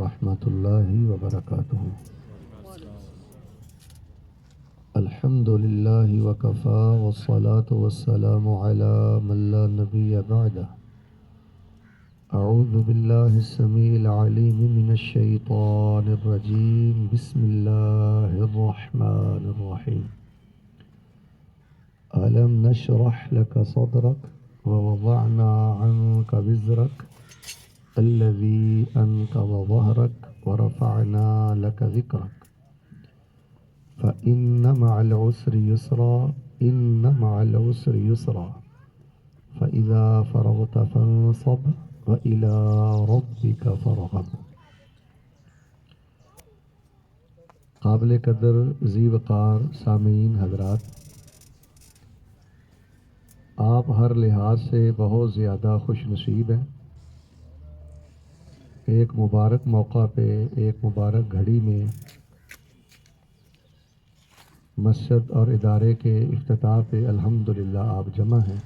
ورحمۃ اللہ وبرکاتہ۔ الحمد للہ وکفا والصلاة والسلام علی من لا نبی بعدہ۔ اعوذ باللہ السمیع العلیم من الشیطان الرجیم، بسم اللہ الرحمن الرحیم۔ ألم نشرح لك صدرك ووضعنا عنك وزرك الذي أنقض ظهرك ورفعنا لك ذكرك فإن مع العسر يسرا إن مع العسر يسرا فإذا فرغت فانصب وإلى ربك فارغب۔ قابل قدر ذی وقار سامعین حضرات، آپ ہر لحاظ سے بہت زیادہ خوش نصیب ہیں۔ ایک مبارک موقع پہ، ایک مبارک گھڑی میں مسجد اور ادارے کے افتتاح پہ الحمدللہ آپ جمع ہیں۔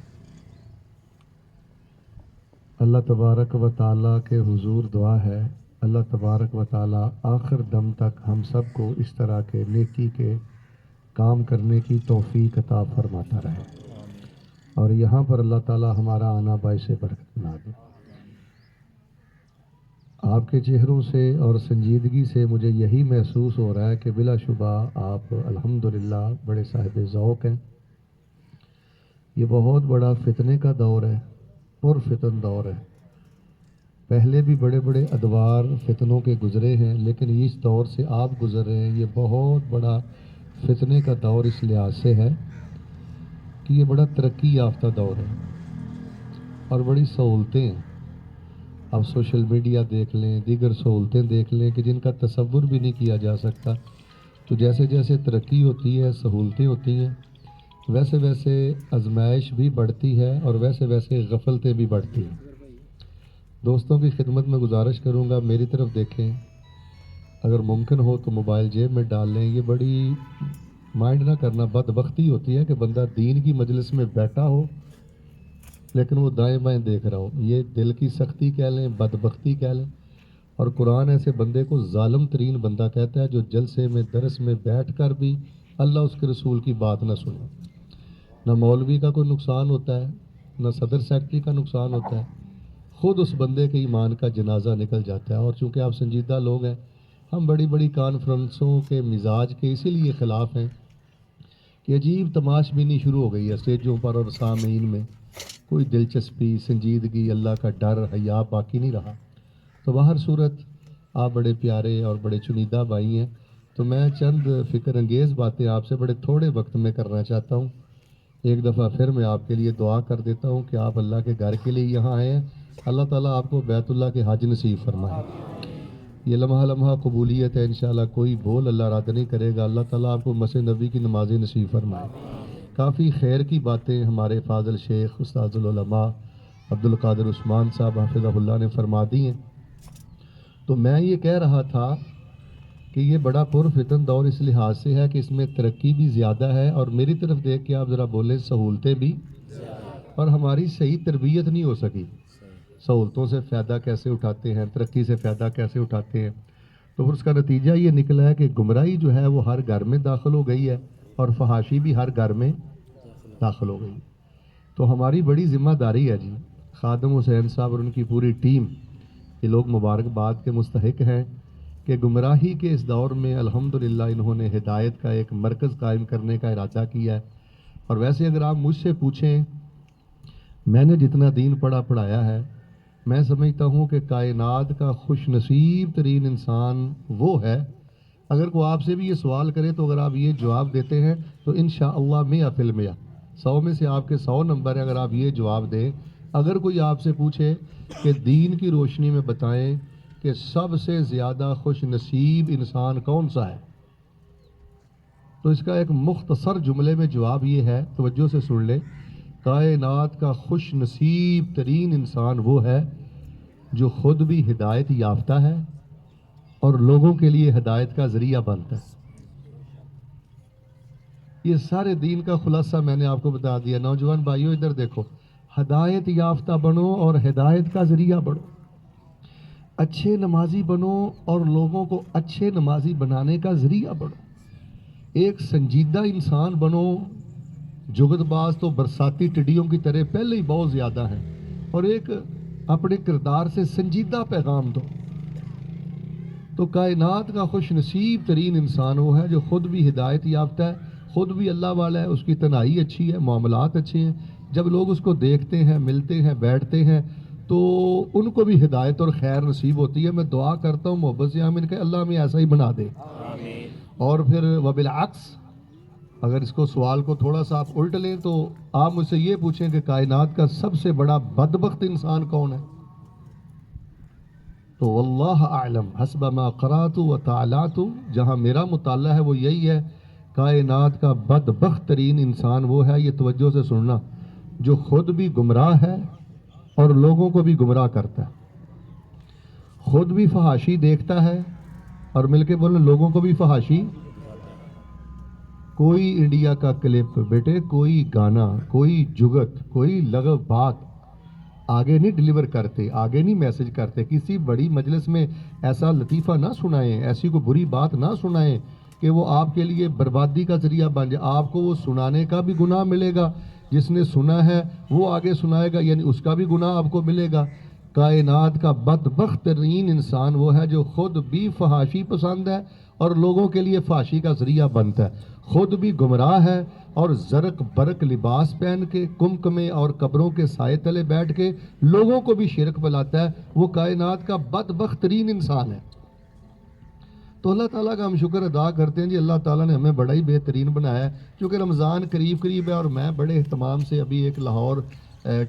اللہ تبارک و تعالیٰ کے حضور دعا ہے، اللہ تبارک و تعالیٰ آخر دم تک ہم سب کو اس طرح کے نیکی کے کام کرنے کی توفیق عطا فرماتا رہے، اور یہاں پر اللہ تعالیٰ ہمارا آنا باعث برکت بنا دے۔ آپ کے چہروں سے اور سنجیدگی سے مجھے یہی محسوس ہو رہا ہے کہ بلا شبہ آپ الحمدللہ بڑے صاحب ذوق ہیں۔ یہ بہت بڑا فتنے کا دور ہے، پرفتن دور ہے۔ پہلے بھی بڑے بڑے ادوار فتنوں کے گزرے ہیں، لیکن اس دور سے آپ گزر رہے ہیں، یہ بہت بڑا فتنے کا دور اس لحاظ سے ہے کہ یہ بڑا ترقی یافتہ دور ہے اور بڑی سہولتیں ہیں۔ اب سوشل میڈیا دیکھ لیں، دیگر سہولتیں دیکھ لیں کہ جن کا تصور بھی نہیں کیا جا سکتا۔ تو جیسے جیسے ترقی ہوتی ہے، سہولتیں ہوتی ہیں، ویسے ویسے آزمائش بھی بڑھتی ہے اور ویسے ویسے غفلتیں بھی بڑھتی ہیں۔ دوستوں کی خدمت میں گزارش کروں گا، میری طرف دیکھیں، اگر ممکن ہو تو موبائل جیب میں ڈال لیں۔ یہ بڑی مائنڈ نہ کرنا، بدبختی ہوتی ہے کہ بندہ دین کی مجلس میں بیٹھا ہو لیکن وہ دائیں بائیں دیکھ رہا ہو۔ یہ دل کی سختی کہہ لیں، بدبختی کہہ لیں، اور قرآن ایسے بندے کو ظالم ترین بندہ کہتا ہے جو جلسے میں درس میں بیٹھ کر بھی اللہ اس کے رسول کی بات نہ سنے۔ نہ مولوی کا کوئی نقصان ہوتا ہے، نہ صدر سیکرٹری کا نقصان ہوتا ہے، خود اس بندے کے ایمان کا جنازہ نکل جاتا ہے۔ اور چونکہ آپ سنجیدہ لوگ ہیں، ہم بڑی بڑی کانفرنسوں کے مزاج کے اسی لیے خلاف ہیں کہ عجیب تماش بینی شروع ہو گئی ہے اسٹیجوں پر اور سامعین میں۔ کوئی دلچسپی، سنجیدگی، اللہ کا ڈر، حیا باقی نہیں رہا۔ تو بہر صورت آپ بڑے پیارے اور بڑے چنیدہ بھائی ہیں، تو میں چند فکر انگیز باتیں آپ سے بڑے تھوڑے وقت میں کرنا چاہتا ہوں۔ ایک دفعہ پھر میں آپ کے لیے دعا کر دیتا ہوں کہ آپ اللہ کے گھر کے لیے یہاں آئے ہیں، اللہ تعالیٰ آپ کو بیت اللہ کے حج نصیب فرمائے۔ یہ لمحہ لمحہ قبولیت ہے انشاءاللہ، کوئی بول اللہ رد نہیں کرے گا۔ اللہ تعالیٰ آپ کو مسجد نبی کی نمازیں نصیب فرمائے۔ کافی خیر کی باتیں ہمارے فاضل شیخ استاذ العلماء عبد القادر عثمان صاحب حفظہ اللہ نے فرما دی ہیں۔ تو میں یہ کہہ رہا تھا کہ یہ بڑا پرفتن دور اس لحاظ سے ہے کہ اس میں ترقی بھی زیادہ ہے، اور میری طرف دیکھ کے آپ ذرا بولیں سہولتیں بھی، اور ہماری صحیح تربیت نہیں ہو سکی۔ سہولتوں سے فائدہ کیسے اٹھاتے ہیں، ترقی سے فائدہ کیسے اٹھاتے ہیں، تو پھر اس کا نتیجہ یہ نکلا ہے کہ گمراہی جو ہے وہ ہر گھر میں داخل ہو گئی ہے، اور فحاشی بھی ہر گھر میں داخل ہو گئی۔ تو ہماری بڑی ذمہ داری ہے جی، خادم حسین صاحب اور ان کی پوری ٹیم، یہ لوگ مبارکباد کے مستحق ہیں کہ گمراہی کے اس دور میں الحمدللہ انہوں نے ہدایت کا ایک مرکز قائم کرنے کا ارادہ کیا ہے۔ اور ویسے اگر آپ مجھ سے پوچھیں، میں نے جتنا دین پڑھایا ہے، میں سمجھتا ہوں کہ کائنات کا خوش نصیب ترین انسان وہ ہے۔ اگر کوئی آپ سے بھی یہ سوال کرے تو اگر آپ یہ جواب دیتے ہیں تو انشاءاللہ 100% 100 میں سے آپ کے 100 نمبر ہیں اگر آپ یہ جواب دیں۔ اگر کوئی آپ سے پوچھے کہ دین کی روشنی میں بتائیں کہ سب سے زیادہ خوش نصیب انسان کون سا ہے، تو اس کا ایک مختصر جملے میں جواب یہ ہے، توجہ سے سن لیں، کائنات کا خوش نصیب ترین انسان وہ ہے جو خود بھی ہدایت یافتہ ہے اور لوگوں کے لیے ہدایت کا ذریعہ بنتا ہے۔ یہ سارے دین کا خلاصہ میں نے آپ کو بتا دیا۔ نوجوان بھائیوں ادھر دیکھو، ہدایت یافتہ بنو اور ہدایت کا ذریعہ بنو۔ اچھے نمازی بنو اور لوگوں کو اچھے نمازی بنانے کا ذریعہ بنو. ایک سنجیدہ انسان بنو. جگت باز تو برساتی ٹڈیوں کی طرح پہلے ہی بہت زیادہ ہیں, اور ایک اپنے کردار سے سنجیدہ پیغام دو. تو کائنات کا خوش نصیب ترین انسان وہ ہے جو خود بھی ہدایت یافتہ ہے, خود بھی اللہ والا ہے, اس کی تنہائی اچھی ہے, معاملات اچھے ہیں. جب لوگ اس کو دیکھتے ہیں, ملتے ہیں, بیٹھتے ہیں تو ان کو بھی ہدایت اور خیر نصیب ہوتی ہے. میں دعا کرتا ہوں محبت سے آمین کہ اللہ ہمیں ایسا ہی بنا دے. اور پھر وبالعکس اگر اس کو سوال کو تھوڑا سا آپ الٹ لیں تو آپ مجھ سے یہ پوچھیں کہ کائنات کا سب سے بڑا بدبخت انسان کون ہے, تو واللہ اعلم حسب ما قرات و تعالات, جہاں میرا مطالعہ ہے وہ یہی ہے, کائنات کا بدبخت ترین انسان وہ ہے, یہ توجہ سے سننا, جو خود بھی گمراہ ہے اور لوگوں کو بھی گمراہ کرتا ہے. خود بھی فحاشی دیکھتا ہے اور مل کے بولے لوگوں کو بھی فحاشی. کوئی انڈیا کا کلپ بیٹے, کوئی گانا, کوئی جگت, کوئی لغو بات آگے نہیں ڈیلیور کرتے, آگے نہیں میسج کرتے. کسی بڑی مجلس میں ایسا لطیفہ نہ سنائیں, ایسی کوئی بری بات نہ سنائیں کہ وہ آپ کے لیے بربادی کا ذریعہ بن جائے. آپ کو وہ سنانے کا بھی گناہ ملے گا, جس نے سنا ہے وہ آگے سنائے گا, یعنی اس کا بھی گناہ آپ کو ملے گا. کائنات کا بدبخت ترین انسان وہ ہے جو خود بھی فحاشی پسند ہے اور لوگوں کے لیے فحاشی کا ذریعہ بنتا ہے. خود بھی گمراہ ہے اور زرق برق لباس پہن کے کمکمے اور قبروں کے سائے تلے بیٹھ کے لوگوں کو بھی شرک پلاتا ہے. وہ کائنات کا بدبخت ترین انسان ہے. تو اللہ تعالیٰ کا ہم شکر ادا کرتے ہیں جی, اللہ تعالیٰ نے ہمیں بڑا ہی بہترین بنایا ہے. کیونکہ رمضان قریب ہے اور میں بڑے اہتمام سے ابھی ایک لاہور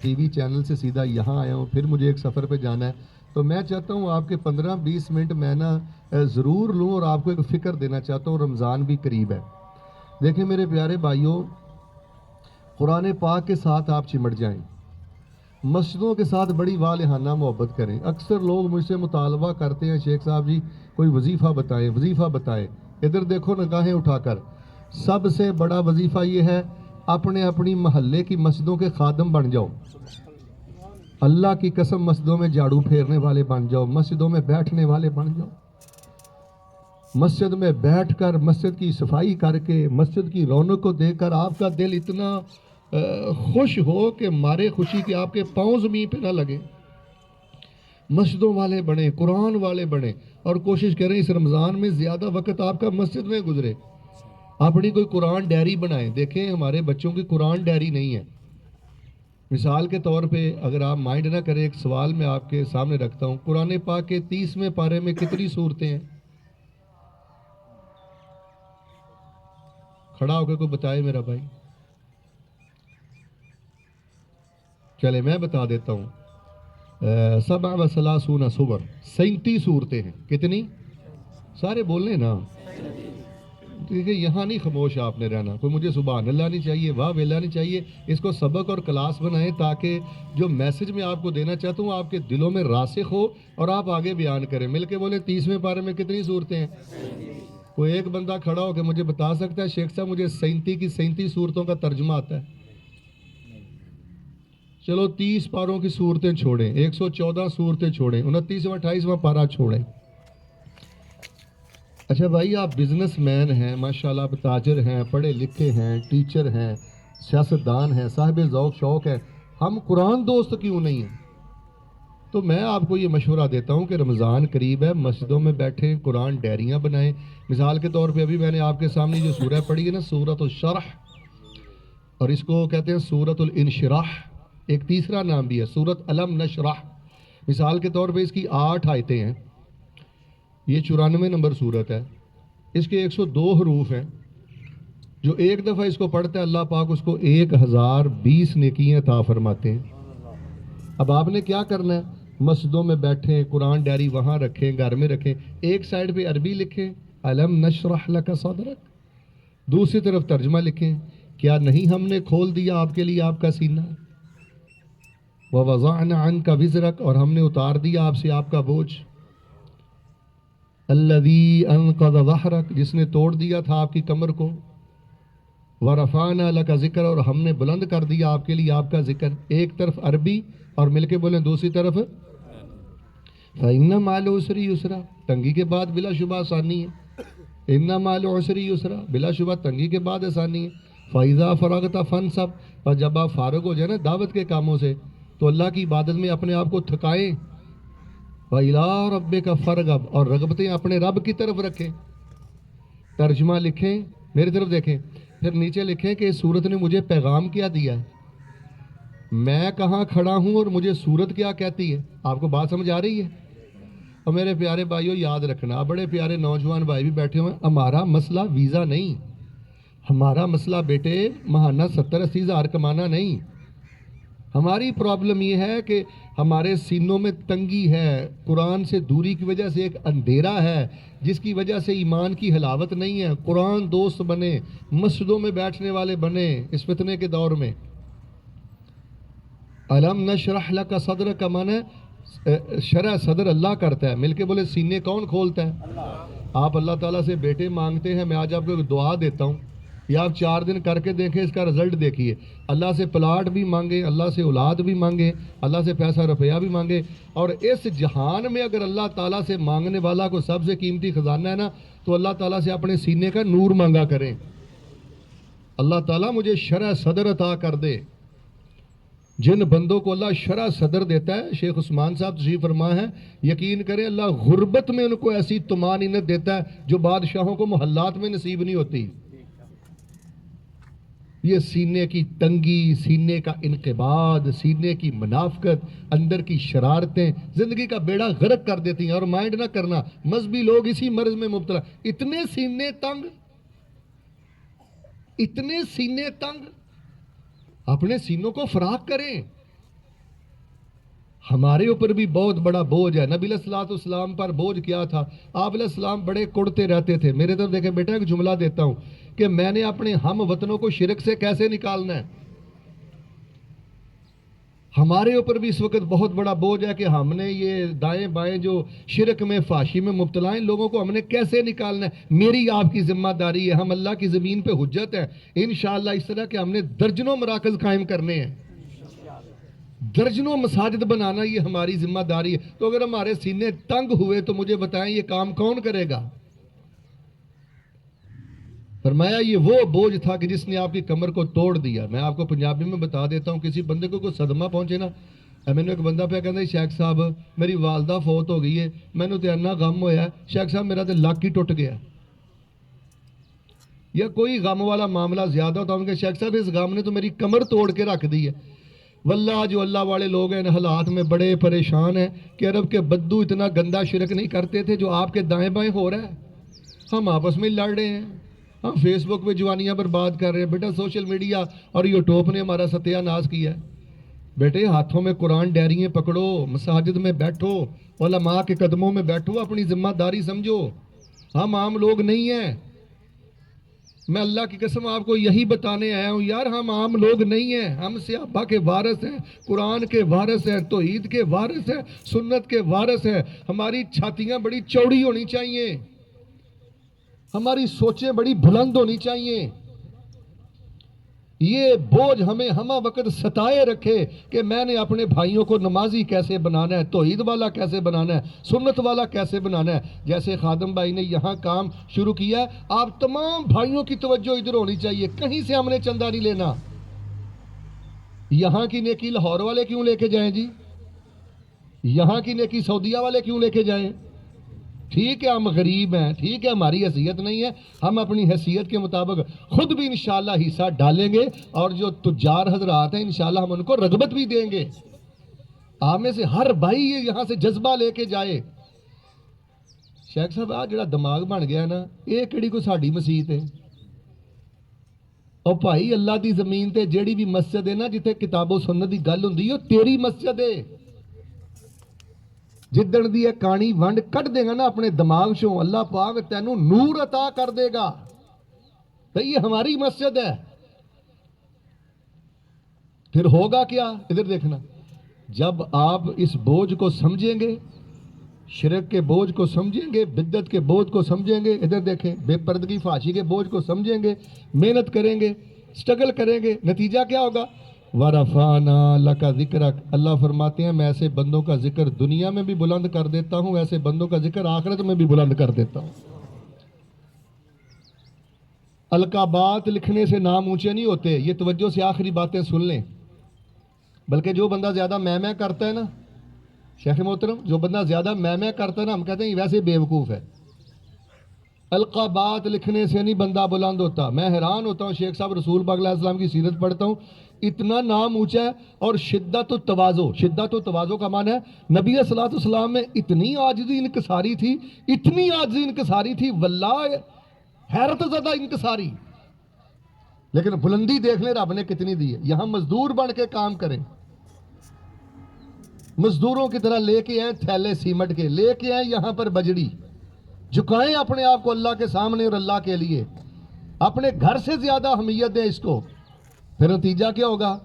ٹی وی چینل سے سیدھا یہاں آیا ہوں, پھر مجھے ایک سفر پہ جانا ہے. تو میں چاہتا ہوں آپ کے 15-20 منٹ میں نا ضرور لوں اور آپ کو ایک فکر دینا چاہتا ہوں. رمضان بھی قریب ہے. دیکھیں میرے پیارے بھائیوں, قرآن پاک کے ساتھ آپ چمٹ جائیں, مسجدوں کے ساتھ بڑی والہانہ محبت کریں. اکثر لوگ مجھ سے مطالبہ کرتے ہیں شیخ صاحب جی کوئی وظیفہ بتائیں, وظیفہ بتائیں. ادھر دیکھو نگاہیں اٹھا کر, سب سے بڑا وظیفہ یہ ہے اپنی محلے کی مسجدوں کے خادم بن جاؤ. اللہ کی قسم مسجدوں میں جھاڑو پھیرنے والے بن جاؤ, مسجدوں میں بیٹھنے والے بن جاؤ. مسجد میں بیٹھ کر, مسجد کی صفائی کر کے, مسجد کی رونق کو دیکھ کر آپ کا دل اتنا خوش ہو کہ مارے خوشی کہ آپ کے پاؤں زمین پہ نہ لگے. مسجدوں والے بنے, قرآن والے بنے, اور کوشش کریں اس رمضان میں زیادہ وقت آپ کا مسجد میں گزرے. اپنی کوئی قرآن ڈائری بنائیں. دیکھیں ہمارے بچوں کی قرآن ڈائری نہیں ہے. مثال کے طور پہ اگر آپ مائنڈ نہ کریں, ایک سوال میں آپ کے سامنے رکھتا ہوں. قرآن پاک کے 30ویں پارے میں کتنی سورتیں ہیں؟ کھڑا ہو کے کوئی بتائے میرا بھائی. چلے میں بتا دیتا ہوں. 37 سور, 37 صورتیں ہیں. کتنی؟ سارے بولنے نا, کیونکہ یہاں نہیں خاموش آپ نے رہنا. کوئی مجھے سبحان اللہ نہیں چاہیے, واہ ویلا نہیں چاہیے. اس کو سبق اور کلاس بنائیں تاکہ جو میسج میں آپ کو دینا چاہتا ہوں آپ کے دلوں میں راسخ ہو اور آپ آگے بیان کریں. مل کے بولیں 30ویں پارے میں کتنی صورتیں ہیں؟ کوئی ایک بندہ کھڑا ہو کے مجھے بتا سکتا ہے شیخ صاحب مجھے 37 کی 37 صورتوں کا ترجمہ آتا ہے؟ چلو 30 پاروں کی صورتیں چھوڑیں, 114 صورتیں چھوڑیں, 29واں 28واں پارہ چھوڑیں. اچھا بھائی آپ بزنس مین ہیں, ماشاءاللہ آپ تاجر ہیں, پڑھے لکھے ہیں, ٹیچر ہیں, سیاستدان ہیں, صاحب ذوق شوق ہیں, ہم قرآن دوست کیوں نہیں ہیں؟ تو میں آپ کو یہ مشورہ دیتا ہوں کہ رمضان قریب ہے, مسجدوں میں بیٹھیں, قرآن ڈائریاں بنائیں. مثال کے طور پہ ابھی میں نے آپ کے سامنے جو سورہ پڑھی ہے نا, سورۃ الشرح, اور اس کو کہتے ہیں سورۃ الانشراح, ایک تیسرا نام بھی ہے سورۃ الم نشرح. مثال کے طور پہ اس کی 8 آیتیں ہیں. یہ 94 نمبر سورت ہے. اس کے 102 حروف ہیں. جو ایک دفعہ اس کو پڑھتا ہے اللہ پاک اس کو 1020 نیکیاں عطا فرماتے ہیں. اب آپ نے کیا کرنا ہے, مسجدوں میں بیٹھیں, قرآن ڈائری وہاں رکھیں, گھر میں رکھیں. ایک سائڈ پہ عربی لکھیں الم نشرح لک صدرک, دوسری طرف ترجمہ لکھیں کیا نہیں ہم نے کھول دیا آپ کے لیے آپ کا سینہ, ووضعنا عنک وزرک, اور ہم نے اتار دیا آپ سے آپ کا بوجھ, الذی انقض ظہرک, جس نے توڑ دیا تھا آپ کی کمر کو, ورفعنا لک ذکر, اور ہم نے بلند کر دیا آپ کے لیے آپ کا ذکر. ایک طرف عربی اور مل کے بولیں دوسری طرف. فَإِنَّ مَعَ الْعُسْرِ يُسْرًا، تنگی کے بعد بلا شبہ آسانی ہے. اِنَّ مَعَ الْعُسْرِ يُسْرًا، بلا شبہ تنگی کے بعد آسانی ہے. فَإِذَا فَرَغْتَ فَانْصَبْ، اور جب آپ فارغ ہو جائیں نا دعوت کے کاموں سے تو اللہ کی عبادت میں اپنے آپ کو تھکائیں. وَإِلَىٰ رَبِّكَ فَارْغَب، اور رغبتیں اپنے رب کی طرف رکھیں. ترجمہ لکھیں، میری طرف دیکھیں، پھر نیچے لکھیں کہ اس سورت نے مجھے پیغام کیا دیا ہے، میں کہاں کھڑا ہوں اور مجھے سورت کیا کہتی ہے. آپ کو بات سمجھ آ رہی ہے؟ اور میرے پیارے بھائیوں یاد رکھنا، بڑے پیارے نوجوان بھائی بھی بیٹھے ہوئے ہیں، ہمارا مسئلہ ویزا نہیں، ہمارا مسئلہ بیٹے ماہانہ 70-80 ہزار کمانا نہیں. ہماری پرابلم یہ ہے کہ ہمارے سینوں میں تنگی ہے، قرآن سے دوری کی وجہ سے ایک اندھیرا ہے جس کی وجہ سے ایمان کی حلاوت نہیں ہے. قرآن دوست بنے، مسجدوں میں بیٹھنے والے بنے اس فتنے کے دور میں. علم نشرح لک صدرک، مانے شرح صدر اللہ کرتا ہے، مل کے بولے سینے کون کھولتا ہے؟ آپ اللہ تعالیٰ سے بیٹے مانگتے ہیں، میں آج آپ کو ایک دعا دیتا ہوں، یہ آپ 4 دن کر کے دیکھیں، اس کا رزلٹ دیکھیے. اللہ سے پلاٹ بھی مانگے، اللہ سے اولاد بھی مانگے، اللہ سے پیسہ روپیہ بھی مانگے، اور اس جہان میں اگر اللہ تعالیٰ سے مانگنے والا کو سب سے قیمتی خزانہ ہے نا تو اللہ تعالیٰ سے اپنے سینے کا نور مانگا کریں. اللہ تعالیٰ مجھے شرح صدر عطا کر دے. جن بندوں کو اللہ شرح صدر دیتا ہے، شیخ عثمان صاحب تشریف فرما ہے، یقین کریں اللہ غربت میں ان کو ایسی طمانینت دیتا ہے جو بادشاہوں کو محلات میں نصیب نہیں ہوتی. یہ سینے کی تنگی، سینے کا انقباض، سینے کی منافقت، اندر کی شرارتیں زندگی کا بیڑا غرق کر دیتی ہیں. اور مائنڈ نہ کرنا، مذہبی لوگ اسی مرض میں مبتلا. اتنے سینے تنگ، اتنے سینے تنگ، اپنے سینوں کو فراخ کریں. ہمارے اوپر بھی بہت بڑا بوجھ ہے. نبی علیہ السلام پر بوجھ کیا تھا؟ آپ علیہ السلام بڑے کڑتے رہتے تھے. میرے طرف دیکھیں بیٹا، ایک جملہ دیتا ہوں کہ میں نے اپنے ہم وطنوں کو شرک سے کیسے نکالنا ہے. ہمارے اوپر بھی اس وقت بہت بڑا بوجھ ہے کہ ہم نے یہ دائیں بائیں جو شرک میں فحاشی میں مبتلا ہیں لوگوں کو ہم نے کیسے نکالنا ہے. میری آپ کی ذمہ داری ہے، ہم اللہ کی زمین پہ حجت ہیں انشاءاللہ. اس طرح کہ ہم نے درجنوں مراکز قائم کرنے ہیں، درجنوں مساجد بنانا، یہ ہماری ذمہ داری ہے. تو اگر ہمارے سینے تنگ ہوئے تو مجھے بتائیں یہ کام کون کرے گا؟ فرمایا یہ وہ بوجھ تھا کہ جس نے آپ کی کمر کو توڑ دیا. میں آپ کو پنجابی میں بتا دیتا ہوں، کسی بندے کو کوئی صدمہ پہنچے نا، میں نے ایک بندہ پہ کہتا ہے شیخ صاحب میری والدہ فوت ہو گئی ہے، میں نے تو اتنا غم ہویا ہے شیخ صاحب میرا تو لک ہی ٹوٹ گیا. یا کوئی غم والا معاملہ زیادہ ہوتا ہے، ان کے شیخ صاحب اس غم نے تو میری کمر توڑ کے رکھ دی ہے. واللہ جو اللہ والے لوگ ہیں حالات میں بڑے پریشان ہیں کہ عرب کے بدو اتنا گندا شرک نہیں کرتے تھے جو آپ کے دائیں بائیں ہو رہا ہے. ہم آپس میں لڑ رہے ہیں، ہم فیس بک پہ جوانیاں برباد کر رہے ہیں. بیٹا سوشل میڈیا اور یوٹیوب نے ہمارا ستیہ ناش کیا ہے. بیٹے ہاتھوں میں قرآن ڈائریاں پکڑو، مساجد میں بیٹھو، علماء کے قدموں میں بیٹھو، اپنی ذمہ داری سمجھو. ہم عام لوگ نہیں ہیں، میں اللہ کی قسم آپ کو یہی بتانے آیا ہوں یار، ہم عام لوگ نہیں ہیں. ہم صحابہ کے وارث ہیں، قرآن کے وارث ہیں، توحید کے وارث ہیں، سنت کے وارث ہیں. ہماری چھاتیاں بڑی چوڑی ہونی چاہیے، ہماری سوچیں بڑی بلند ہونی چاہیے. یہ بوجھ ہمیں ہمہ وقت ستائے رکھے کہ میں نے اپنے بھائیوں کو نمازی کیسے بنانا ہے، توحید والا کیسے بنانا ہے، سنت والا کیسے بنانا ہے. جیسے خادم بھائی نے یہاں کام شروع کیا ہے، آپ تمام بھائیوں کی توجہ ادھر ہونی چاہیے. کہیں سے ہم نے چندہ نہیں لینا. یہاں کی نیکی لاہور والے کیوں لے کے جائیں جی؟ یہاں کی نیکی سعودیہ والے کیوں لے کے جائیں؟ ٹھیک ہے ہم غریب ہیں، ٹھیک ہے ہماری حیثیت نہیں ہے، ہم اپنی حیثیت کے مطابق خود بھی انشاءاللہ حصہ ڈالیں گے، اور جو تجار حضرات ہیں انشاءاللہ ہم ان کو رغبت بھی دیں گے. آپ میں سے ہر بھائی یہ یہاں سے جذبہ لے کے جائے. شیخ صاحب آج جڑا دماغ بن گیا نا، یہ کیڑی کو ساڈی مسجد ہے؟ اور بھائی اللہ دی زمین تے جیڑی بھی مسجد ہے نا جتھے کتاب و سنت دی گل ہوندی ہے وہ تیری مسجد ہے. جدن دی یہ کانی ونڈ کٹ دے گا نا اپنے دماغ سے، اللہ پاک تینوں نور عطا کر دے گا. تو یہ ہماری مسجد ہے. پھر ہوگا کیا؟ ادھر دیکھنا، جب آپ اس بوجھ کو سمجھیں گے، شرک کے بوجھ کو سمجھیں گے، بدعت کے بوجھ کو سمجھیں گے، ادھر دیکھیں بے پردگی فحاشی کے بوجھ کو سمجھیں گے، محنت کریں گے، سٹرگل کریں گے، نتیجہ کیا ہوگا؟ وَرَفَعْنَا لَكَ ذِكْرَكَ، اللہ فرماتے ہیں میں ایسے بندوں کا ذکر دنیا میں بھی بلند کر دیتا ہوں، ایسے بندوں کا ذکر آخرت میں بھی بلند کر دیتا ہوں۔ القابات لکھنے سے نام اونچے نہیں ہوتے، یہ توجہ سے آخری باتیں سن لیں، بلکہ جو بندہ زیادہ میں کرتا ہے نا شیخ محترم، جو بندہ زیادہ میں کرتا ہے نا، ہم کہتے ہیں یہ ویسے بے وقوف ہے۔ القابات لکھنے سے نہیں بندہ بلند ہوتا۔ میں حیران ہوتا ہوں شیخ صاحب، رسول پاک علیہ السلام کی سیرت پڑھتا ہوں، اتنا نام اونچا ہے، اور شدت و تواضع کا معنی ہے نبی صلی اللہ علیہ وسلم میں اتنی عاجزی انکساری تھی، اتنی عاجزی انکساری تھی، واللہ حیرت زدہ انکساری، لیکن بلندی دیکھ لیں رب نے کتنی دی ہے۔ یہاں مزدور بن کے کام کریں، مزدوروں کی طرح لے کے آئیں تھیلے سیمٹ کے، لے کے آئیں یہاں پر بجڑی، جھکائیں اپنے آپ کو اللہ کے سامنے اور اللہ کے لیے، اپنے گھر سے زیادہ اہمیت دیں اس کو، پھر نتیجہ کیا ہوگا؟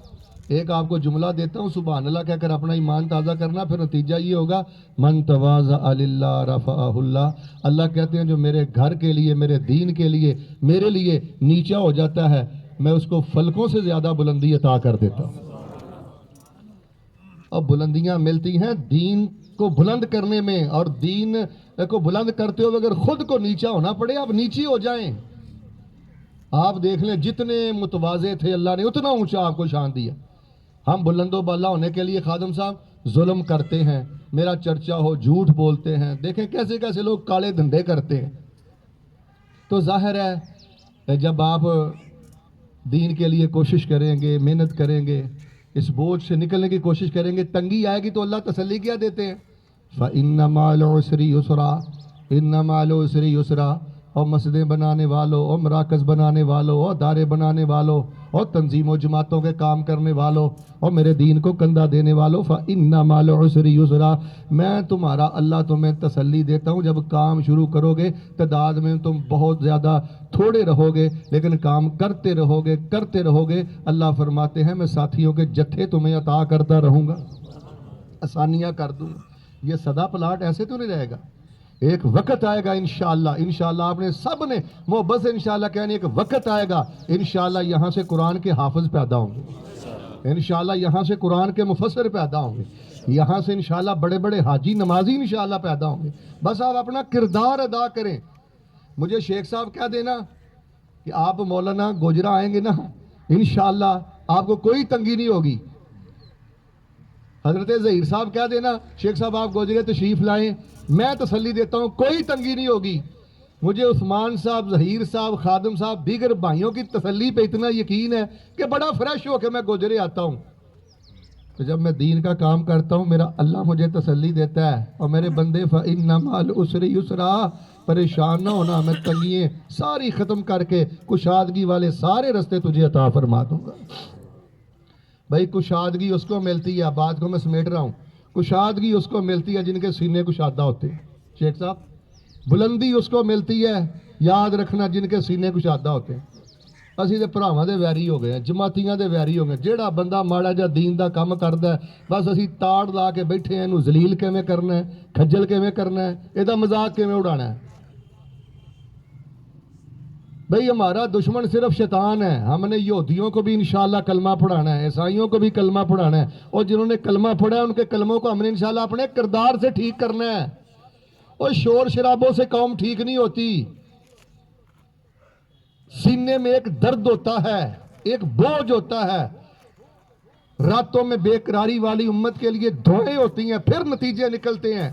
ایک آپ کو جملہ دیتا ہوں، سبحان اللہ کہہ کر اپنا ایمان تازہ کرنا، پھر نتیجہ یہ ہوگا من تواضع للہ رفعہ اللہ، اللہ کہتے ہیں جو میرے گھر کے لیے، میرے دین کے لیے، میرے لیے نیچا ہو جاتا ہے، میں اس کو فلکوں سے زیادہ بلندی عطا کر دیتا ہوں۔ اب بلندیاں ملتی ہیں دین کو بلند کرنے میں، اور دین کو بلند کرتے ہوئے اگر خود کو نیچا ہونا پڑے آپ نیچی ہو جائیں۔ آپ دیکھ لیں جتنے متواضع تھے اللہ نے اتنا اونچا آپ کو شان دیا۔ ہم بلند و بالا ہونے کے لیے خادم صاحب ظلم کرتے ہیں، میرا چرچا ہو، جھوٹ بولتے ہیں، دیکھیں کیسے کیسے لوگ کالے دھندے کرتے ہیں۔ تو ظاہر ہے جب آپ دین کے لیے کوشش کریں گے، محنت کریں گے، اس بوجھ سے نکلنے کی کوشش کریں گے، تنگی آئے گی تو اللہ تسلی کیا دیتے ہیں؟ فَإِنَّ مَعَ الْعُسْرِ يُسْرًا، إِنَّ مَعَ الْعُسْرِ يُسْرًا۔ اور مسجدیں بنانے والوں، اور مراکز بنانے والوں، اور دارے بنانے والوں، اور تنظیم و جماعتوں کے کام کرنے والوں، اور میرے دین کو کندھا دینے والوں، فَإِنَّ مَعَ الْعُسْرِ يُسْرًا، میں تمہارا اللہ تمہیں تسلی دیتا ہوں، جب کام شروع کرو گے تعداد میں تم بہت زیادہ تھوڑے رہو گے، لیکن کام کرتے رہو گے، اللہ فرماتے ہیں میں ساتھیوں کے جتھے تمہیں عطا کرتا رہوں گا، آسانیاں کر دوں گا۔ یہ سدا پلاٹ ایسے تو نہیں رہے گا، ایک وقت آئے گا انشاءاللہ آپ نے سب نے محبت سے انشاءاللہ کہنے، ایک وقت آئے گا انشاءاللہ یہاں سے قرآن کے حافظ پیدا ہوں گے، انشاءاللہ یہاں سے قرآن کے مفسر پیدا ہوں گے، یہاں سے انشاءاللہ بڑے بڑے حاجی نمازی انشاءاللہ پیدا ہوں گے، بس آپ اپنا کردار ادا کریں۔ مجھے شیخ صاحب کہہ دینا کہ آپ مولانا گوجرا آئیں گے نا انشاءاللہ آپ کو کوئی تنگی نہیں ہوگی، حضرت ظہیر صاحب کہہ دینا شیخ صاحب آپ گوجرے تشریف لائیں، میں تسلی دیتا ہوں کوئی تنگی نہیں ہوگی۔ مجھے عثمان صاحب، ظہیر صاحب، خادم صاحب، دیگر بھائیوں کی تسلی پہ اتنا یقین ہے کہ بڑا فریش ہو کے میں گوجرے آتا ہوں، تو جب میں دین کا کام کرتا ہوں میرا اللہ مجھے تسلی دیتا ہے، اور میرے بندے فَإِنَّ مَعَ الْعُسْرِ يُسْرًا، پریشان نہ ہونا، میں تنگیاں ساری ختم کر کے کشادگی والے سارے رستے تجھے عطا فرما دوں گا۔ بھائی کشادگی اس کو ملتی ہے، بات کو میں سمیٹ رہا ہوں، کشادگی اس کو ملتی ہے جن کے سینے کشادہ ہوتے ہیں شیخ صاحب، بلندی اس کو ملتی ہے یاد رکھنا جن کے سینے کشادہ ہوتے ہیں۔ اسی تے بھراواں دے ویری ہو گئے ہیں، جماعتیاں دے ویری ہو گئے، جیڑا بندہ ماڑا جا دین دا کام کردا ہے بس اسی تاڑ لا کے بیٹھے ہیں، انہوں ذلیل کیویں کرنا ہے، کھجل کیویں کرنا ہے، ایدا مذاق کیویں اڑانا ہے۔ بھئی ہمارا دشمن صرف شیطان ہے، ہم نے یہودیوں کو بھی انشاءاللہ کلمہ پڑھانا ہے، عیسائیوں کو بھی کلمہ پڑھانا ہے، اور جنہوں نے کلمہ پڑھا ہے ان کے کلموں کو ہم نے انشاءاللہ اپنے کردار سے ٹھیک کرنا ہے۔ اور شور شرابوں سے قوم ٹھیک نہیں ہوتی، سینے میں ایک درد ہوتا ہے، ایک بوجھ ہوتا ہے، راتوں میں بے قراری والی امت کے لیے دعائیں ہوتی ہیں، پھر نتیجے نکلتے ہیں۔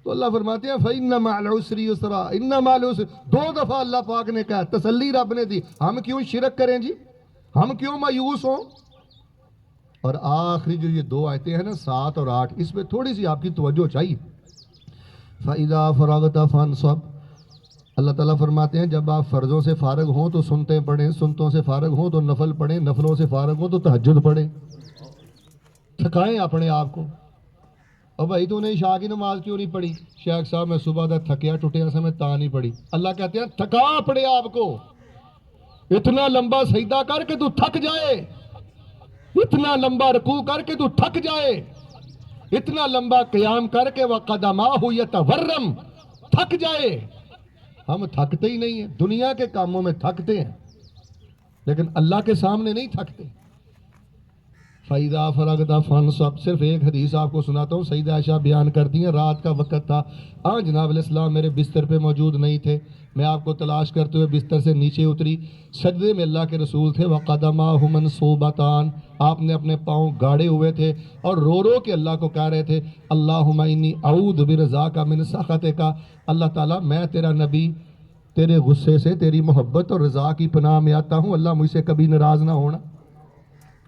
تو اللہ فرماتے ہیں فَإِنَّ مَعَ الْعُسْرِ يُسْرًا، إِنَّ مَعَ الْعُسْرِ، 2 دفعہ اللہ پاک نے کہا، تسلی رب نے دی، ہم کیوں شرک کریں جی، ہم کیوں مایوس ہوں؟ اور آخری جو یہ 2 آیتیں ہیں نا 7 اور 8، اس پہ تھوڑی سی آپ کی توجہ چاہیے۔ فَإِذَا فَرَغْتَ فَانْصَبْ، اللہ تعالیٰ فرماتے ہیں جب آپ فرضوں سے فارغ ہوں تو سنتیں پڑھیں، سنتوں سے فارغ ہوں تو نفل پڑھیں، نفلوں سے فارغ ہوں تو تہجد پڑھیں، تھکائیں اپنے آپ کو۔ اور بھائی تو نے عشاء کی نماز کیوں نہیں پڑھی؟ شیخ صاحب میں صبح دا تھکیا ٹوٹیا سا میں تا نہیں پڑھی۔ اللہ کہتے ہیں تھکا اپنے آپ کو، اتنا لمبا سجدہ کر کے تو تھک جائے، اتنا لمبا رکوع کر کے تو تھک جائے، اتنا لمبا قیام کر کے وَقَدَمَاهُ يَتَوَرَّمْ، تھک جائے۔ ہم تھکتے ہی نہیں ہیں، دنیا کے کاموں میں تھکتے ہیں لیکن اللہ کے سامنے نہیں تھکتے۔ فَإِذَا فَرَغْتَ فَانْصَبْ، صرف ایک حدیث آپ کو سناتا ہوں، سیدہ عائشہ بیان کرتی ہیں رات کا وقت تھا، جناب علیہ السلام میرے بستر پہ موجود نہیں تھے، میں آپ کو تلاش کرتے ہوئے بستر سے نیچے اتری، سجدے میں اللہ کے رسول تھے، وَقَدَمَاهُ مَنْصُوبَتَانِ، آپ نے اپنے پاؤں گاڑے ہوئے تھے اور رو رو کے اللہ کو کہہ رہے تھے، اللہم انی اعوذ برضاک من سخطک، اللہ تعالیٰ میں تیرا نبی تیرے غصے سے، تیری محبت اور رضا کی پناہ میں آتا ہوں، اللہ مجھ سے کبھی ناراض نہ ہونا،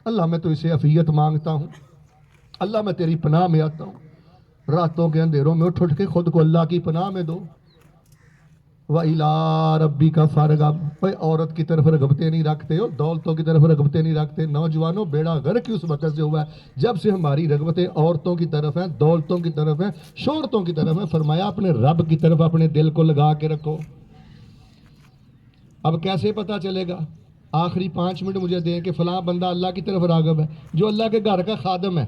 اللہ میں تو اسے عافیت مانگتا ہوں، اللہ میں تیری پناہ میں آتا ہوں، راتوں کے اندھیروں میں اٹھ کے خود کو اللہ کی پناہ میں دو۔ وَإِلَىٰ رَبِّكَ فَارْغَب، بھائی عورت کی طرف رغبتیں نہیں رکھتے ہو، دولتوں کی طرف رغبتیں نہیں رکھتے، نوجوانوں بیڑا غرق اس وقت سے ہوا ہے جب سے ہماری رغبتیں عورتوں کی طرف ہیں، دولتوں کی طرف ہیں، شہرتوں کی طرف ہیں، فرمایا اپنے رب کی طرف اپنے دل کو لگا کے رکھو۔ اب کیسے پتہ چلے گا؟ آخری 5 منٹ مجھے دیں کہ فلاں بندہ اللہ کی طرف راغب ہے، جو اللہ کے گھر کا خادم ہے،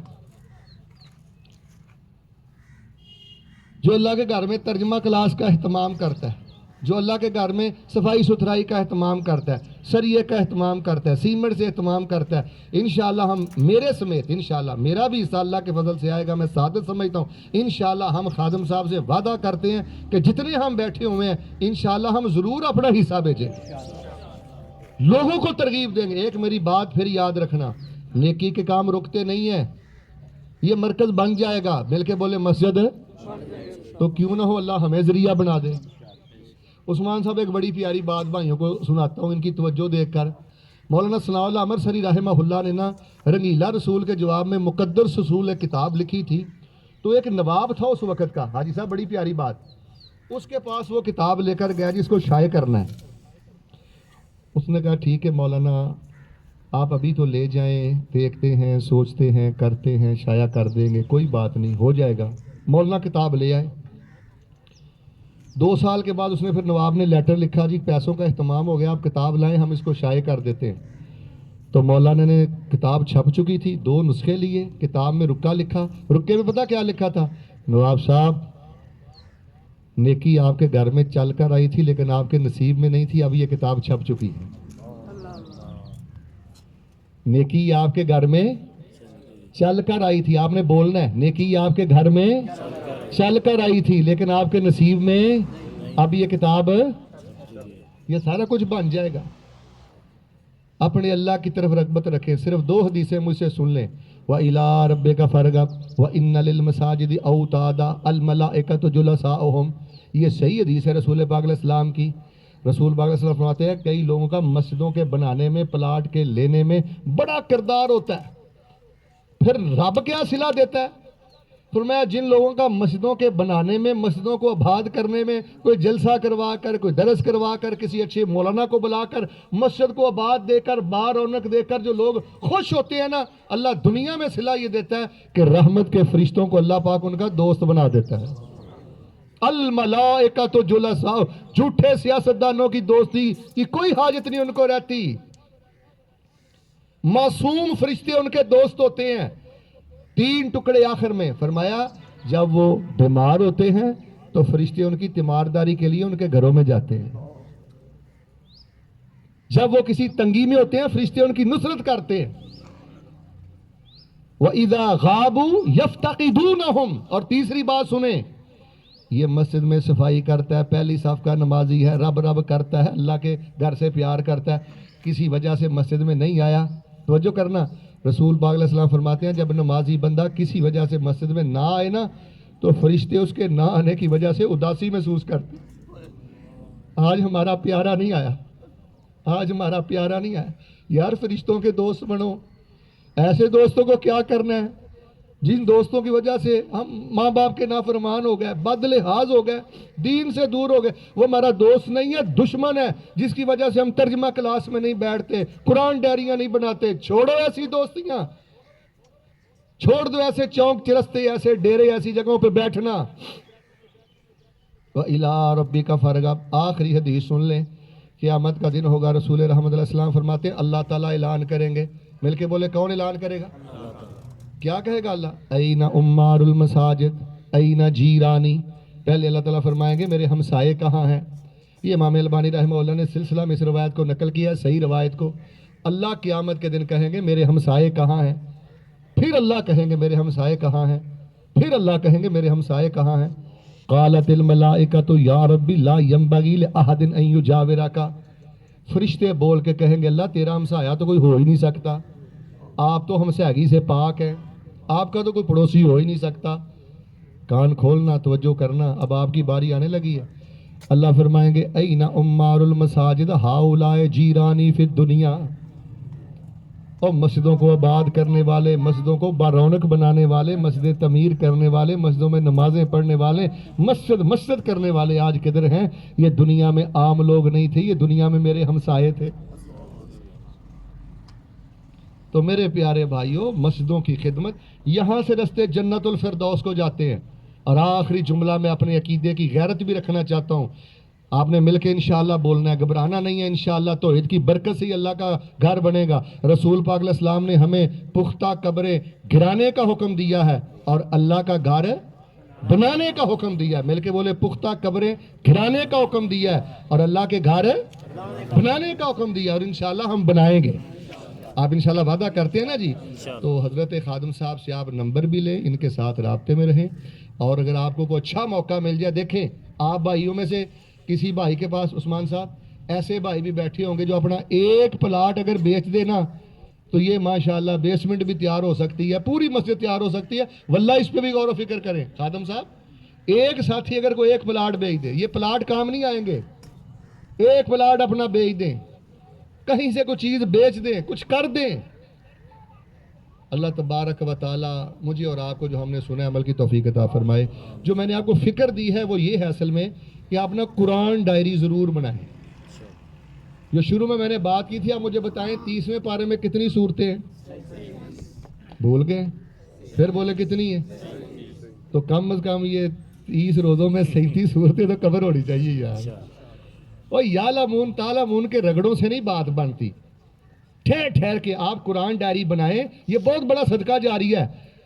جو اللہ کے گھر میں ترجمہ کلاس کا اہتمام کرتا ہے، جو اللہ کے گھر میں صفائی ستھرائی کا اہتمام کرتا ہے، سریے کا اہتمام کرتا ہے، سیمنٹ سے اہتمام کرتا ہے، انشاءاللہ ہم میرے سمیت، انشاءاللہ میرا بھی حصہ اللہ کے فضل سے آئے گا، میں سعادت سمجھتا ہوں، انشاءاللہ ہم خادم صاحب سے وعدہ کرتے ہیں کہ جتنے ہم بیٹھے ہوئے ہیں انشاءاللہ ہم ضرور اپنا حصہ بھیجیں، لوگوں کو ترغیب دیں گے۔ ایک میری بات پھر یاد رکھنا، نیکی کے کام رکتے نہیں ہیں، یہ مرکز بن جائے گا، مل کے بولے مسجد، تو کیوں نہ ہو اللہ ہمیں ذریعہ بنا دے۔ عثمان صاحب ایک بڑی پیاری بات بھائیوں کو سناتا ہوں، ان کی توجہ دیکھ کر۔ مولانا ثناء اللہ عمر سری رحمہ اللہ نے نا رنگیلا رسول کے جواب میں مقدس رسول ایک کتاب لکھی تھی، تو ایک نواب تھا اس وقت کا، حاجی صاحب بڑی پیاری بات، اس کے پاس وہ کتاب لے کر گیا جس کو شائع کرنا ہے۔ اس نے کہا ٹھیک ہے مولانا، آپ ابھی تو لے جائیں، دیکھتے ہیں، سوچتے ہیں، کرتے ہیں، شائع کر دیں گے، کوئی بات نہیں، ہو جائے گا۔ مولانا کتاب لے آئے۔ 2 سال کے بعد اس نے پھر نواب نے لیٹر لکھا، جی پیسوں کا اہتمام ہو گیا، آپ کتاب لائیں، ہم اس کو شائع کر دیتے ہیں۔ تو مولانا نے کتاب چھپ چکی تھی، 2 نسخے لیے، کتاب میں رکا لکھا، رکے میں پتہ کیا لکھا تھا؟ نواب صاحب نیکی آپ کے گھر میں چل کر آئی تھی لیکن آپ کے نصیب میں نہیں تھی، اب یہ کتاب چھپ چکی ہے۔ نیکی آپ کے گھر میں چل کر آئی تھی، آپ نے بولنا ہے، نیکی آپ کے گھر میں چل کر آئی تھی لیکن آپ کے نصیب میں اب یہ کتاب، یہ سارا کچھ بن جائے گا۔ اپنے اللہ کی طرف رغبت رکھیں، صرف 2 حدیثیں مجھ سے سن لیں۔ وَإِلَىٰ رَبِّكَ فَارْغَب وَإِنَّ لِلْمَسَاجِدِ أَوْتَادًا الْمَلَائِكَةُ جُلَسَاؤُهُمْ، یہ صحیح حدیث ہے رسول پاک علیہ السلام کی۔ رسول پاک علیہ السلام فرماتے ہیں کئی لوگوں کا مسجدوں کے بنانے میں، پلاٹ کے لینے میں بڑا کردار ہوتا ہے، پھر رب کیا صلہ دیتا ہے؟ فرمایا جن لوگوں کا مسجدوں کے بنانے میں، مسجدوں کو آباد کرنے میں، کوئی جلسہ کروا کر، کوئی درس کروا کر، کسی اچھے مولانا کو بلا کر مسجد کو آباد دے کر، بار رونق دے کر جو لوگ خوش ہوتے ہیں نا، اللہ دنیا میں صلہ یہ دیتا ہے کہ رحمت کے فرشتوں کو اللہ پاک ان کا دوست بنا دیتا ہے۔ الملائکۃ جلساء، جھوٹے سیاستدانوں کی دوستی کی کوئی حاجت نہیں ان کو رہتی، معصوم فرشتے ان کے دوست ہوتے ہیں۔ 3 ٹکڑے آخر میں فرمایا جب وہ بیمار ہوتے ہیں تو فرشتے ان کی تیمارداری کے لیے ان کے گھروں میں جاتے ہیں، جب وہ کسی تنگی میں ہوتے ہیں فرشتے ان کی نصرت کرتے ہیں۔ وَإِذَا غَابُوا يَفْتَقِدُونَهُمْ، اور تیسری بات سنیں، یہ مسجد میں صفائی کرتا ہے، پہلی صف کا نمازی ہے، رب رب کرتا ہے، اللہ کے گھر سے پیار کرتا ہے، کسی وجہ سے مسجد میں نہیں آیا، توجہ کرنا، رسول پاک علیہ السلام فرماتے ہیں جب نمازی بندہ کسی وجہ سے مسجد میں نہ آئے نا تو فرشتے اس کے نہ آنے کی وجہ سے اداسی محسوس کرتے، آج ہمارا پیارا نہیں آیا، آج ہمارا پیارا نہیں آیا۔ یار فرشتوں کے دوست بنو، ایسے دوستوں کو کیا کرنا ہے جن دوستوں کی وجہ سے ہم ماں باپ کے نافرمان ہو گئے، بد لحاظ ہو گئے، دین سے دور ہو گئے، وہ ہمارا دوست نہیں ہے، دشمن ہے، جس کی وجہ سے ہم ترجمہ کلاس میں نہیں بیٹھتے، قرآن ڈائریاں نہیں بناتے۔ چھوڑو ایسی دوستیاں، چھوڑ دو ایسے چونک چرستے، ایسے ڈیرے، ایسی جگہوں پہ بیٹھنا۔ وَإِلَىٰ رَبِّكَ فَارْغَب، آخری حدیث سن لیں، قیامت کا دن ہوگا، رسول رحمت علیہ السلام فرماتے ہیں اللہ تعالیٰ اعلان کریں گے، مل کے بولے کون اعلان کرے گا؟ کیا کہے گا اللہ؟ این عمار المساجد این جیرانی، پہلے اللہ تعالیٰ فرمائیں گے میرے ہمسائے کہاں ہیں۔ یہ امام البانی رحمہ اللہ نے سلسلہ میں اس روایت کو نقل کیا ہے، صحیح روایت کو۔ اللہ قیامت کے دن کہیں گے میرے ہمسائے کہاں ہیں، پھر اللہ کہیں گے میرے ہمسائے کہاں ہیں، پھر اللہ کہیں گے میرے ہمسائے کہاں ہیں. قالت الملائکۃ یا ربی لا ینبغی لأحد ان یجاورک، فرشتے بول کے کہیں گے اللہ تیرا ہمسایہ تو کوئی ہو ہی نہیں سکتا، آپ تو ہمسایگی سے پاک ہیں، آپ کا تو کوئی پڑوسی ہو ہی نہیں سکتا. کان کھولنا، توجہ کرنا، اب آپ کی باری آنے لگی ہے. اللہ فرمائیں گے این عمار المساجد ہؤلاء جیرانی فی الدنیا، اور مسجدوں کو آباد کرنے والے، مسجدوں کو برونق بنانے والے، مسجد تعمیر کرنے والے، مسجدوں میں نمازیں پڑھنے والے، مسجد کرنے والے آج کدھر ہیں؟ یہ دنیا میں عام لوگ نہیں تھے، یہ دنیا میں میرے ہمسائے تھے. تو میرے پیارے بھائیوں، مسجدوں کی خدمت، یہاں سے رستے جنت الفردوس کو جاتے ہیں. اور آخری جملہ میں اپنے عقیدے کی غیرت بھی رکھنا چاہتا ہوں، آپ نے مل کے انشاءاللہ بولنا ہے، گھبرانا نہیں ہے. انشاءاللہ توحید کی برکت سے ہی اللہ کا گھر بنے گا. رسول پاک علیہ السلام نے ہمیں پختہ قبریں گرانے کا حکم دیا ہے اور اللہ کا گھر بنانے کا حکم دیا ہے. مل کے بولے، پختہ قبریں گرانے کا حکم دیا ہے اور اللہ کے گھر بنانے کا حکم دیا ہے، اور انشاءاللہ ہم بنائیں گے. آپ انشاءاللہ وعدہ کرتے ہیں نا جی؟ تو حضرت خادم صاحب سے آپ نمبر بھی لیں، ان کے ساتھ رابطے میں رہیں. اور اگر آپ کو کوئی اچھا موقع مل جائے، دیکھیں آپ بھائیوں میں سے کسی بھائی کے پاس، عثمان صاحب، ایسے بھائی بھی بیٹھے ہوں گے جو اپنا ایک پلاٹ اگر بیچ دے نا تو یہ ماشاءاللہ بیسمنٹ بھی تیار ہو سکتی ہے، پوری مسجد تیار ہو سکتی ہے. واللہ اس پہ بھی غور و فکر کریں. خادم صاحب، ایک ساتھی اگر کوئی ایک پلاٹ بیچ دے، یہ پلاٹ کام نہیں آئیں گے. ایک پلاٹ اپنا بیچ دیں، کہیں سے کوئی چیز بیچ دیں، کچھ کر دیں. اللہ تبارک و تعالی مجھے اور آپ کو جو ہم نے سنا عمل کی توفیق عطا فرمائے. جو میں نے آپ کو فکر دی ہے وہ یہ ہے اصل میں کہ آپ نا قرآن ڈائری ضرور بنائیں. جو شروع میں نے بات کی تھی، آپ مجھے بتائیں 30ویں پارے میں کتنی صورتیں ہیں؟ بھول گئے؟ پھر بولے کتنی ہیں؟ تو کم از کم یہ 30 روزوں میں 37 صورتیں تو کور ہونی چاہیے یار. اور یعلمون تعلمون کے رگڑوں سے نہیں بات بنتی. ٹھہر ٹھہر کے آپ قرآن ڈائری بنائیں، یہ بہت بڑا صدقہ جاری ہے.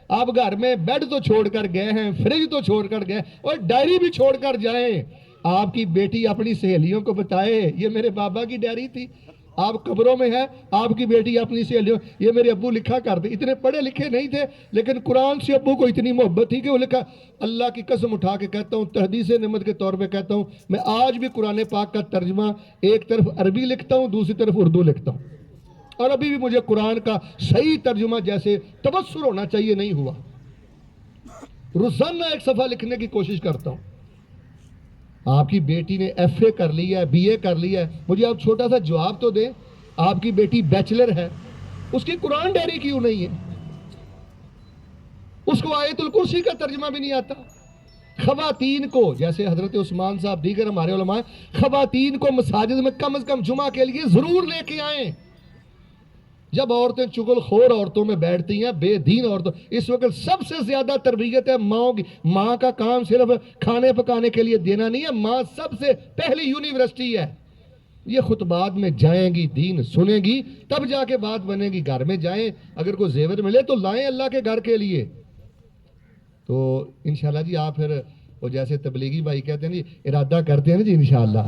آپ گھر میں بیڈ تو چھوڑ کر گئے ہیں، فریج تو چھوڑ کر گئے، اور ڈائری بھی چھوڑ کر جائیں. آپ کی بیٹی اپنی سہیلیوں کو بتائے یہ میرے بابا کی ڈائری تھی. آپ قبروں میں ہیں، آپ کی بیٹی اپنی سہیلیوں، یہ میرے ابو لکھا کرتے. اتنے پڑھے لکھے نہیں تھے لیکن قرآن سے ابو کو اتنی محبت تھی کہ وہ لکھا. اللہ کی قسم اٹھا کے کہتا ہوں، تحدیث نعمت کے طور پہ کہتا ہوں، میں آج بھی قرآن پاک کا ترجمہ ایک طرف عربی لکھتا ہوں، دوسری طرف اردو لکھتا ہوں. اور ابھی بھی مجھے قرآن کا صحیح ترجمہ جیسے تبصر ہونا چاہیے نہیں ہوا. روزانہ ایک صفحہ لکھنے کی کوشش کرتا ہوں. آپ کی بیٹی نے ایف اے کر لی ہے، بی اے کر لی ہے، مجھے آپ چھوٹا سا جواب تو دیں. آپ کی بیٹی بیچلر ہے، اس کی قرآن ڈائری کیوں نہیں ہے؟ اس کو آیت الکرسی کا ترجمہ بھی نہیں آتا. خواتین کو، جیسے حضرت عثمان صاحب دیگر ہمارے علماء، خواتین کو مساجد میں کم از کم جمعہ کے لیے ضرور لے کے آئیں. جب عورتیں چغل خور عورتوں میں بیٹھتی ہیں، بے دین عورتوں، اس وقت سب سے زیادہ تربیت ہے ماں کی. ماں کا کام صرف کھانے پکانے کے لیے دینا نہیں ہے، ماں سب سے پہلی یونیورسٹی ہے. یہ خطبات میں جائیں گی، دین سنیں گی، تب جا کے بات بنے گی. گھر میں جائیں، اگر کوئی زیور ملے تو لائیں اللہ کے گھر کے لیے. تو انشاءاللہ جی آپ پھر وہ جیسے تبلیغی بھائی کہتے ہیں جی، ارادہ کرتے ہیں نا جی، انشاءاللہ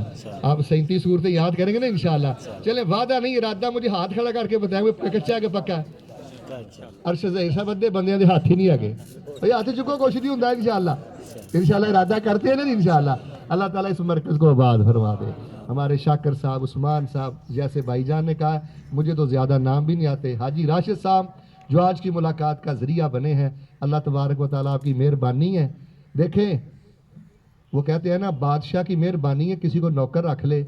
آپ 37 صورتیں یاد کریں گے نا انشاءاللہ. چلیں وعدہ نہیں، ارادہ مجھے ہاتھ کھڑا کر کے بتائیں گے کچا ہے کہ پکا ہے. عرش ایسا بندے دے ہاتھ ہی نہیں آگے بھائی، ہاتھ چکو کچھ نہیں ہوتا ہے انشاءاللہ. انشاءاللہ ارادہ کرتے ہیں نا جی انشاءاللہ. اللہ تعالیٰ اس مرکز کو آباد فرما دے. ہمارے شاکر صاحب، عثمان صاحب جیسے بھائی جان نے کہا، مجھے تو زیادہ نام بھی نہیں آتے. حاجی راشد صاحب جو آج کی ملاقات کا ذریعہ بنے ہیں، اللہ تبارک و تعالیٰ آپ کی مہربانی ہے. دیکھیں وہ کہتے ہیں نا، بادشاہ کی مہربانی ہے کسی کو نوکر رکھ لے،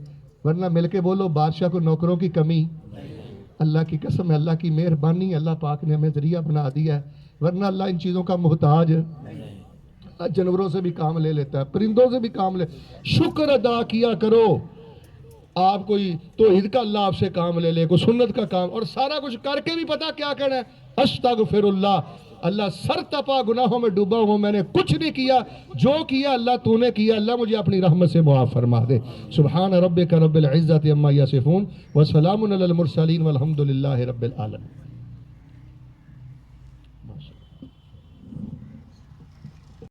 ورنہ مل کے بولو بادشاہ کو نوکروں کی کمی. اللہ کی قسم ہے، اللہ کی مہربانی ہے، اللہ پاک نے ہمیں ذریعہ بنا دیا ہے، ورنہ اللہ ان چیزوں کا محتاج. جانوروں سے بھی کام لے لیتا ہے، پرندوں سے بھی کام لے. شکر ادا کیا کرو. آپ کوئی توحید کا اللہ آپ سے کام لے لے، کوئی سنت کا کام، اور سارا کچھ کر کے بھی پتا کیا کرنا ہے، استغفر اللہ. اللہ سر تپا گناہوں میں ڈوبا ہوں، میں نے کچھ نہیں کیا، جو کیا اللہ تو نے کیا. اللہ مجھے اپنی رحمت سے معاف فرما دے. سبحان ربک رب العزت عما یصفون وسلام علی المرسلین والحمد للہ رب العالمین.